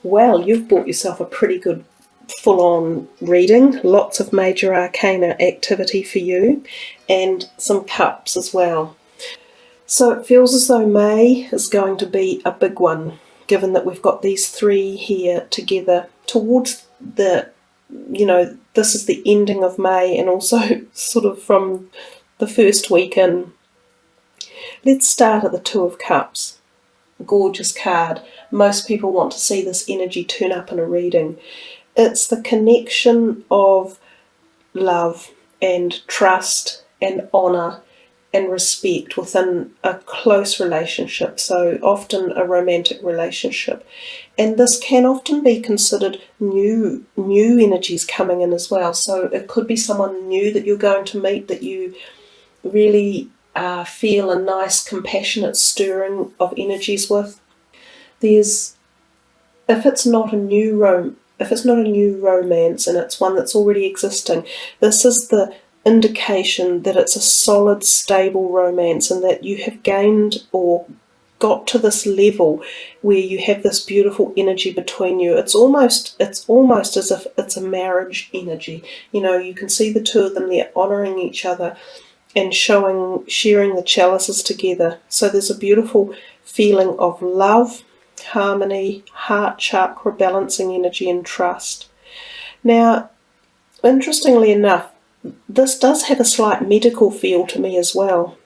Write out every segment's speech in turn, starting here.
Well, you've bought yourself a pretty good full-on reading, lots of major arcana activity for you, and some cups as well. So it feels as though May is going to be a big one, given that we've got these three here together towards this is the ending of May, and also sort of from the first week in. Let's start at the Two of Cups. Gorgeous card. Most people want to see this energy turn up in a reading. It's the connection of love and trust and honour and respect within a close relationship, so often a romantic relationship. And this can often be considered new energies coming in as well. So it could be someone new that you're going to meet that you really feel a nice, compassionate stirring of energies with. If it's not a new romance and it's one that's already existing, this is the indication that it's a solid, stable romance, and that you have gained or got to this level where you have this beautiful energy between you. It's almost as if it's a marriage energy. You can see the two of them, they're honouring each other and sharing the chalices together. So there's a beautiful feeling of love, harmony, heart chakra, balancing energy, and trust. Now, interestingly enough, this does have a slight medical feel to me as well.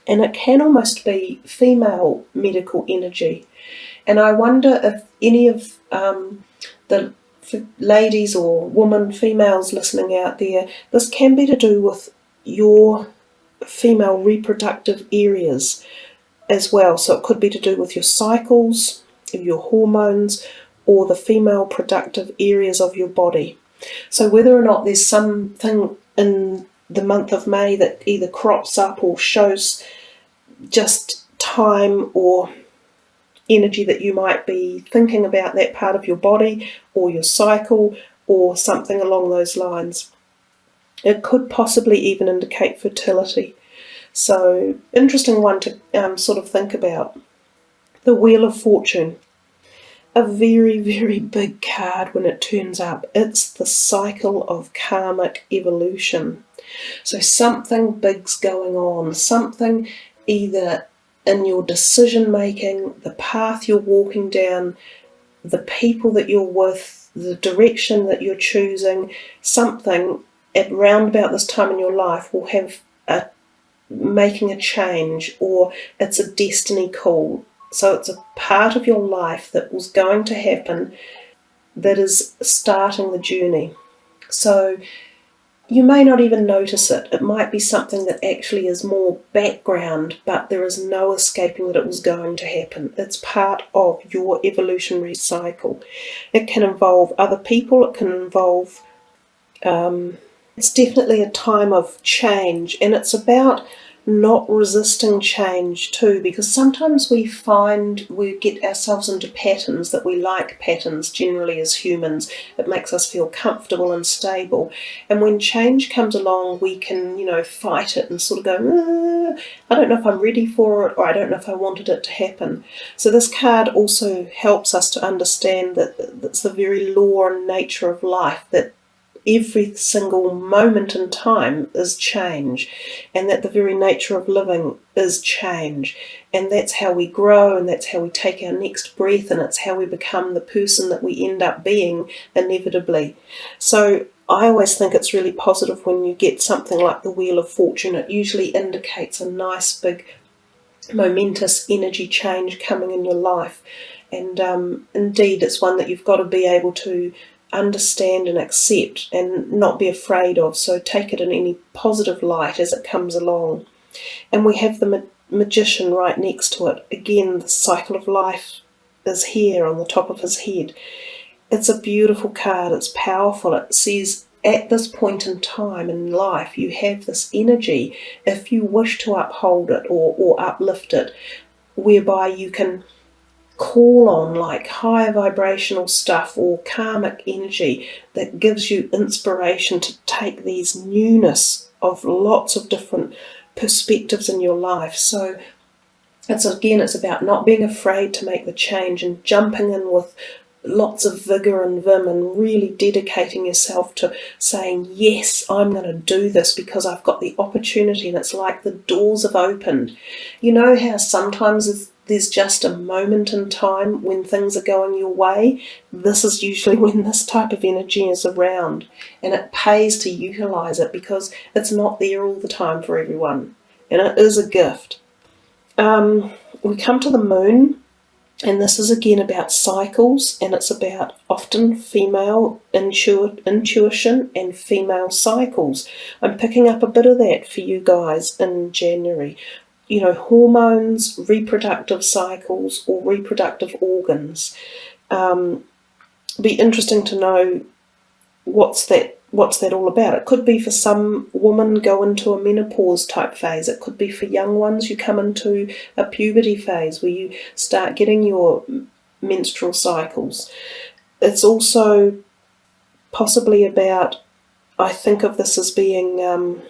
And it can almost be female medical energy. And I wonder if any of the ladies or females listening out there, this can be to do with your female reproductive areas as well. So it could be to do with your cycles, your hormones, or the female productive areas of your body. So whether or not there's something in the month of May that either crops up or shows just time or energy that you might be thinking about that part of your body or your cycle or something along those lines. It could possibly even indicate fertility. So, interesting one to sort of think about. The Wheel of Fortune. A very, very big card when it turns up. It's the cycle of karmic evolution. So something big's going on. Something either in your decision making, the path you're walking down, the people that you're with, the direction that you're choosing, something at round about this time in your life will have making a change, or it's a destiny call. So it's a part of your life that was going to happen that is starting the journey. So you may not even notice it. It might be something that actually is more background, but there is no escaping that it was going to happen. It's part of your evolutionary cycle. It can involve other people. It can involve... it's definitely a time of change, and it's about not resisting change too, because sometimes we find we get ourselves into patterns that we like patterns generally as humans. It makes us feel comfortable and stable, and when change comes along we can fight it and sort of go, I don't know if I'm ready for it, or I don't know if I wanted it to happen. So this card also helps us to understand that that's the very law and nature of life, that every single moment in time is change, and that the very nature of living is change, and that's how we grow, and that's how we take our next breath, and it's how we become the person that we end up being inevitably. So I always think it's really positive when you get something like the Wheel of Fortune. It usually indicates a nice big momentous energy change coming in your life, and indeed it's one that you've got to be able to understand and accept and not be afraid of. So take it in any positive light as it comes along. And we have the Magician right next to it. Again, the cycle of life is here on the top of his head. It's a beautiful card. It's powerful. It says at this point in time in life you have this energy, if you wish to uphold it or uplift it, whereby you can call on like higher vibrational stuff or karmic energy that gives you inspiration to take these newness of lots of different perspectives in your life. So it's about not being afraid to make the change and jumping in with lots of vigour and vim, and really dedicating yourself to saying, yes, I'm going to do this because I've got the opportunity, and it's like the doors have opened. You know how sometimes there's just a moment in time when things are going your way? This is usually when this type of energy is around, and it pays to utilise it because it's not there all the time for everyone, and it is a gift. We come to the moon, and this is again about cycles, and it's about often female intuition and female cycles. I'm picking up a bit of that for you guys in January. You know, hormones, reproductive cycles, or reproductive organs. Be interesting to know what's that all about. It could be for some women go into a menopause type phase. It could be for young ones, you come into a puberty phase where you start getting your menstrual cycles. It's also possibly about, I think of this as being,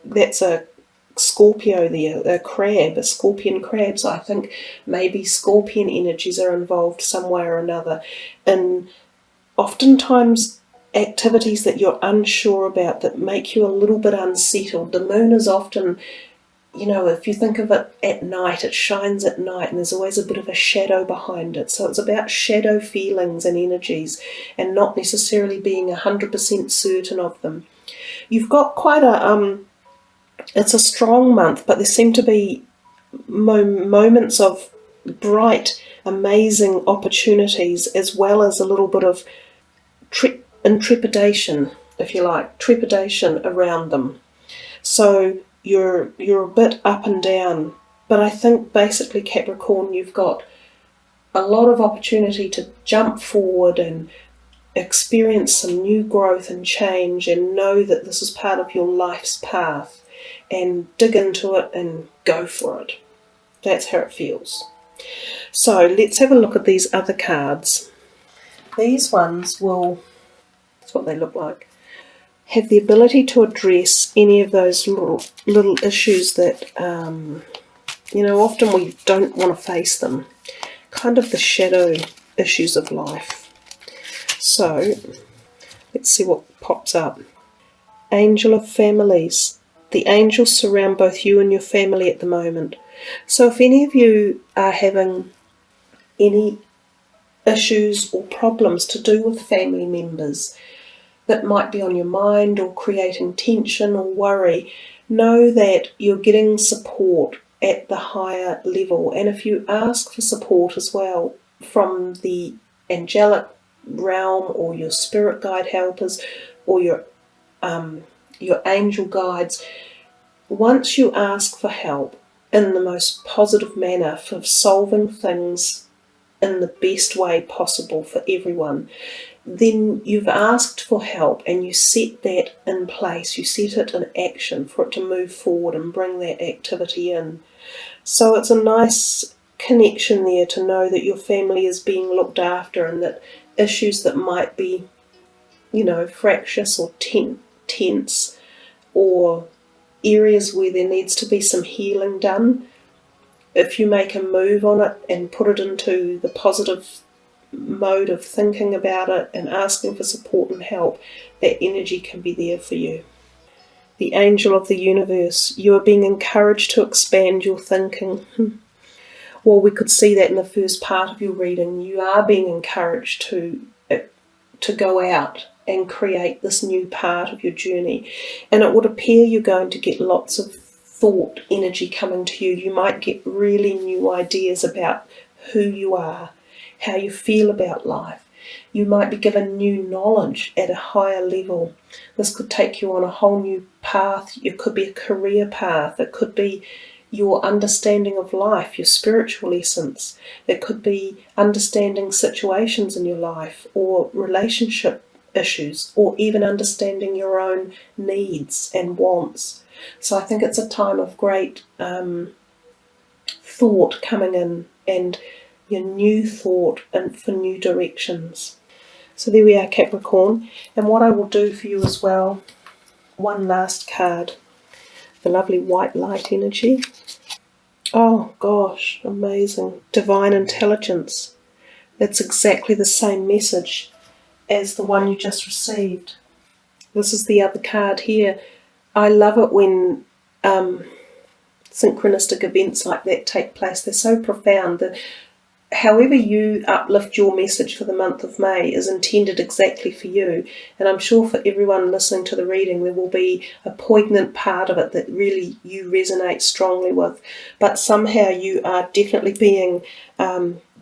that's a Scorpio there, a crab, a scorpion crab. So I think maybe scorpion energies are involved some way or another. And oftentimes activities that you're unsure about that make you a little bit unsettled. The moon is often, you know, if you think of it at night, it shines at night, and there's always a bit of a shadow behind it. So it's about shadow feelings and energies, and not necessarily being 100% certain of them. You've got quite a, it's a strong month, but there seem to be moments of bright, amazing opportunities, as well as a little bit of intrepidation, if you like, trepidation around them. So you're a bit up and down, but I think basically, Capricorn, you've got a lot of opportunity to jump forward and experience some new growth and change, and know that this is part of your life's path, and dig into it and go for it. That's how it feels. So let's have a look at these other cards. These ones will, that's what they look like, have the ability to address any of those little issues that, you know, often we don't want to face them. Kind of the shadow issues of life. So let's see what pops up. Angel of Families. The angels surround both you and your family at the moment. So if any of you are having any issues or problems to do with family members that might be on your mind or creating tension or worry, know that you're getting support at the higher level. And if you ask for support as well from the angelic realm, or your spirit guide helpers, or your angel guides, once you ask for help in the most positive manner for solving things in the best way possible for everyone, then you've asked for help and you set that in place, you set it in action for it to move forward and bring that activity in. So it's a nice connection there to know that your family is being looked after, and that issues that might be, you know, fractious or tense, or areas where there needs to be some healing done, if you make a move on it and put it into the positive mode of thinking about it and asking for support and help, that energy can be there for you. The angel of the universe. You are being encouraged to expand your thinking. Well, we could see that in the first part of your reading. You are being encouraged to go out and create this new part of your journey. And it would appear you're going to get lots of thought energy coming to you. You might get really new ideas about who you are, how you feel about life. You might be given new knowledge at a higher level. This could take you on a whole new path. It could be a career path. It could be your understanding of life, your spiritual essence. It could be understanding situations in your life, or relationship issues, or even understanding your own needs and wants. So I think it's a time of great thought coming in, and your new thought and for new directions. So there we are, Capricorn. And what I will do for you as well, one last card, the lovely white light energy. Oh gosh, amazing. Divine intelligence. It's exactly the same message as the one you just received. This is the other card here. I love it when synchronistic events like that take place. They're so profound that however you uplift your message for the month of May is intended exactly for you. And I'm sure for everyone listening to the reading, there will be a poignant part of it that really you resonate strongly with. But somehow you are definitely being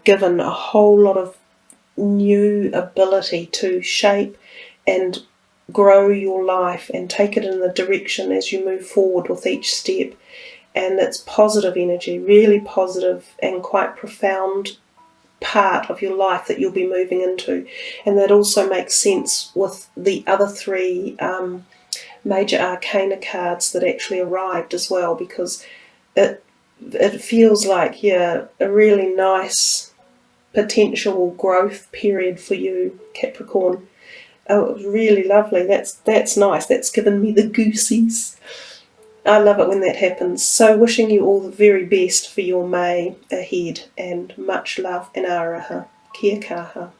given a whole lot of new ability to shape and grow your life and take it in the direction as you move forward with each step. And it's positive energy, really positive and quite profound part of your life that you'll be moving into. And that also makes sense with the other three major arcana cards that actually arrived as well, because it feels like, yeah, a really nice potential growth period for you, Capricorn. Oh, it was really lovely. That's nice. That's given me the goosies. I love it when that happens. So wishing you all the very best for your May ahead, and much love and araha. Kia kaha.